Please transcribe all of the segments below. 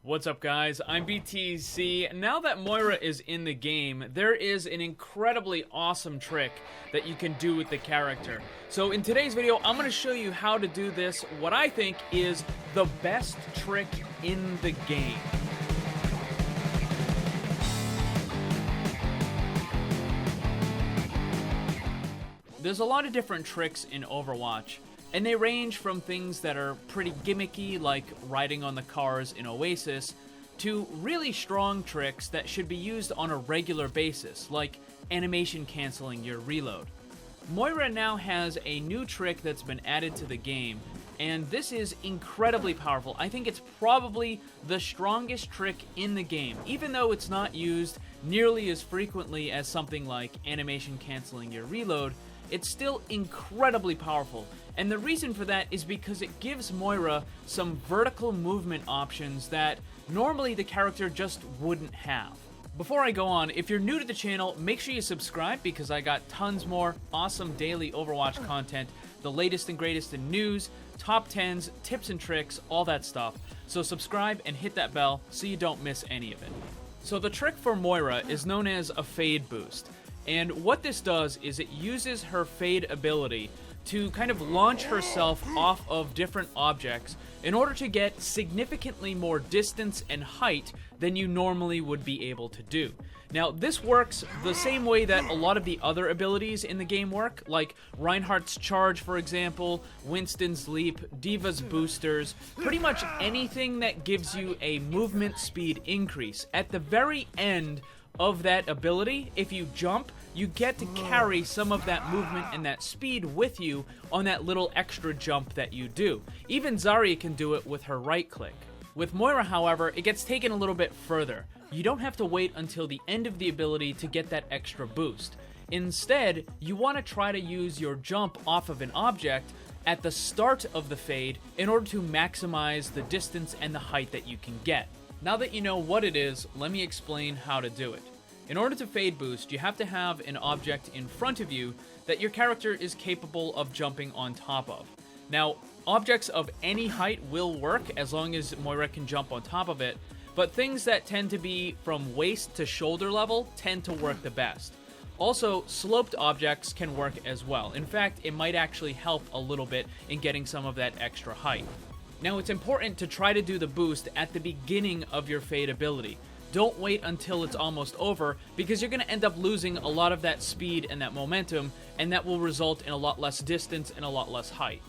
What's up, guys? I'm BTC. Now that Moira is in the game, there is an incredibly awesome trick that you can do with the character. So in today's video, I'm going to show you how to do this, what I think is the best trick in the game. There's a lot of different tricks in Overwatch, and they range from things that are pretty gimmicky, like riding on the cars in Oasis, to really strong tricks that should be used on a regular basis, like animation canceling your reload. Moira now has a new trick that's been added to the game, and this is incredibly powerful. I think it's probably the strongest trick in the game, even though it's not used nearly as frequently as something like animation canceling your reload. It's still incredibly powerful, and the reason for that is because it gives Moira some vertical movement options that normally the character just wouldn't have. Before I go on, if you're new to the channel, make sure you subscribe because I got tons more awesome daily Overwatch content, the latest and greatest in news, top 10s, tips and tricks, all that stuff. So subscribe and hit that bell so you don't miss any of it. So the trick for Moira is known as a fade boost. And what this does is it uses her fade ability to kind of launch herself off of different objects in order to get significantly more distance and height than you normally would be able to do. Now, this works the same way that a lot of the other abilities in the game work, like Reinhardt's Charge, for example, Winston's Leap, Diva's Boosters, pretty much anything that gives you a movement speed increase. At the very end of that ability, if you jump, you get to carry some of that movement and that speed with you on that little extra jump that you do. Even Zarya can do it with her right click. With Moira, however, it gets taken a little bit further. You don't have to wait until the end of the ability to get that extra boost. Instead, you want to try to use your jump off of an object at the start of the fade in order to maximize the distance and the height that you can get. Now that you know what it is, let me explain how to do it. In order to fade boost, you have to have an object in front of you that your character is capable of jumping on top of. Now, objects of any height will work as long as Moira can jump on top of it, but things that tend to be from waist to shoulder level tend to work the best. Also, sloped objects can work as well. In fact, it might actually help a little bit in getting some of that extra height. Now, it's important to try to do the boost at the beginning of your fade ability. Don't wait until it's almost over, because you're going to end up losing a lot of that speed and that momentum, and that will result in a lot less distance and a lot less height.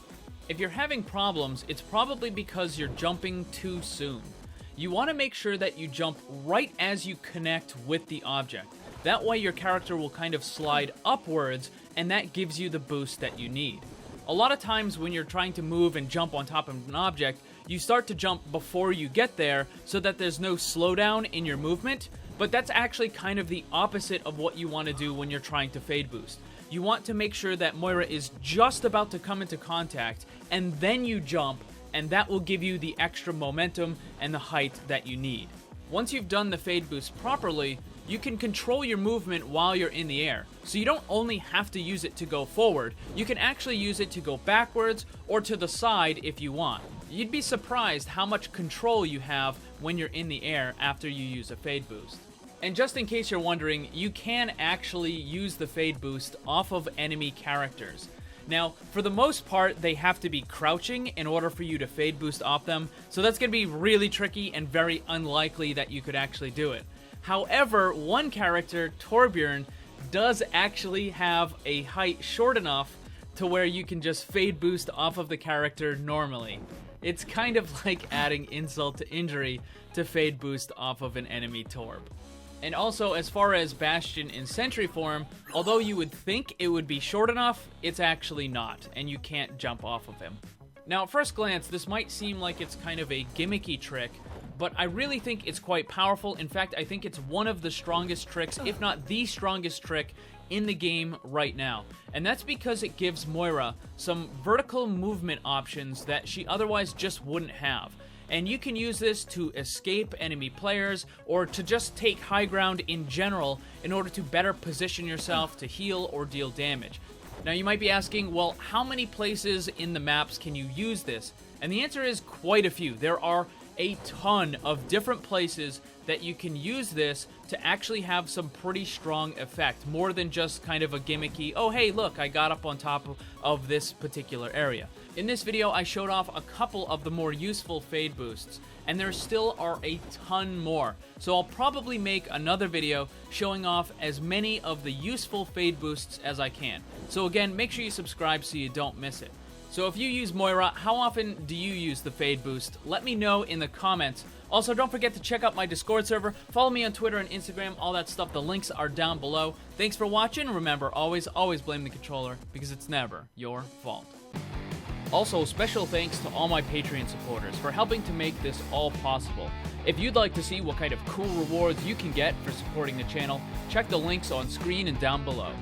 If you're having problems, it's probably because you're jumping too soon. You want to make sure that you jump right as you connect with the object. That way your character will kind of slide upwards, and that gives you the boost that you need. A lot of times when you're trying to move and jump on top of an object, you start to jump before you get there so that there's no slowdown in your movement, but that's actually kind of the opposite of what you want to do when you're trying to fade boost. You want to make sure that Moira is just about to come into contact, and then you jump, and that will give you the extra momentum and the height that you need. Once you've done the fade boost properly, you can control your movement while you're in the air. So you don't only have to use it to go forward, you can actually use it to go backwards or to the side if you want. You'd be surprised how much control you have when you're in the air after you use a fade boost. And just in case you're wondering, you can actually use the fade boost off of enemy characters. Now, for the most part, they have to be crouching in order for you to fade boost off them, so that's going to be really tricky and very unlikely that you could actually do it. However, one character, Torbjorn, does actually have a height short enough to where you can just fade boost off of the character normally. It's kind of like adding insult to injury to fade boost off of an enemy Torb. And also, as far as Bastion in Sentry form, although you would think it would be short enough, it's actually not, and you can't jump off of him. Now, at first glance, this might seem like it's kind of a gimmicky trick, but I really think it's quite powerful. In fact, I think it's one of the strongest tricks, if not the strongest trick, in the game right now. And that's because it gives Moira some vertical movement options that she otherwise just wouldn't have. And you can use this to escape enemy players or to just take high ground in general in order to better position yourself to heal or deal damage. Now you might be asking, well, how many places in the maps can you use this? And the answer is quite a few. There are a ton of different places that you can use this to actually have some pretty strong effect, more than just kind of a gimmicky, oh hey look, I got up on top of this particular area. In this video, I showed off a couple of the more useful fade boosts, and there still are a ton more. So I'll probably make another video showing off as many of the useful fade boosts as I can. So again, make sure you subscribe so you don't miss it. So if you use Moira, how often do you use the fade boost? Let me know in the comments. Also, don't forget to check out my Discord server. Follow me on Twitter and Instagram, all that stuff. The links are down below. Thanks for watching. Remember, always blame the controller, because it's never your fault. Also, special thanks to all my Patreon supporters for helping to make this all possible. If you'd like to see what kind of cool rewards you can get for supporting the channel, check the links on screen and down below.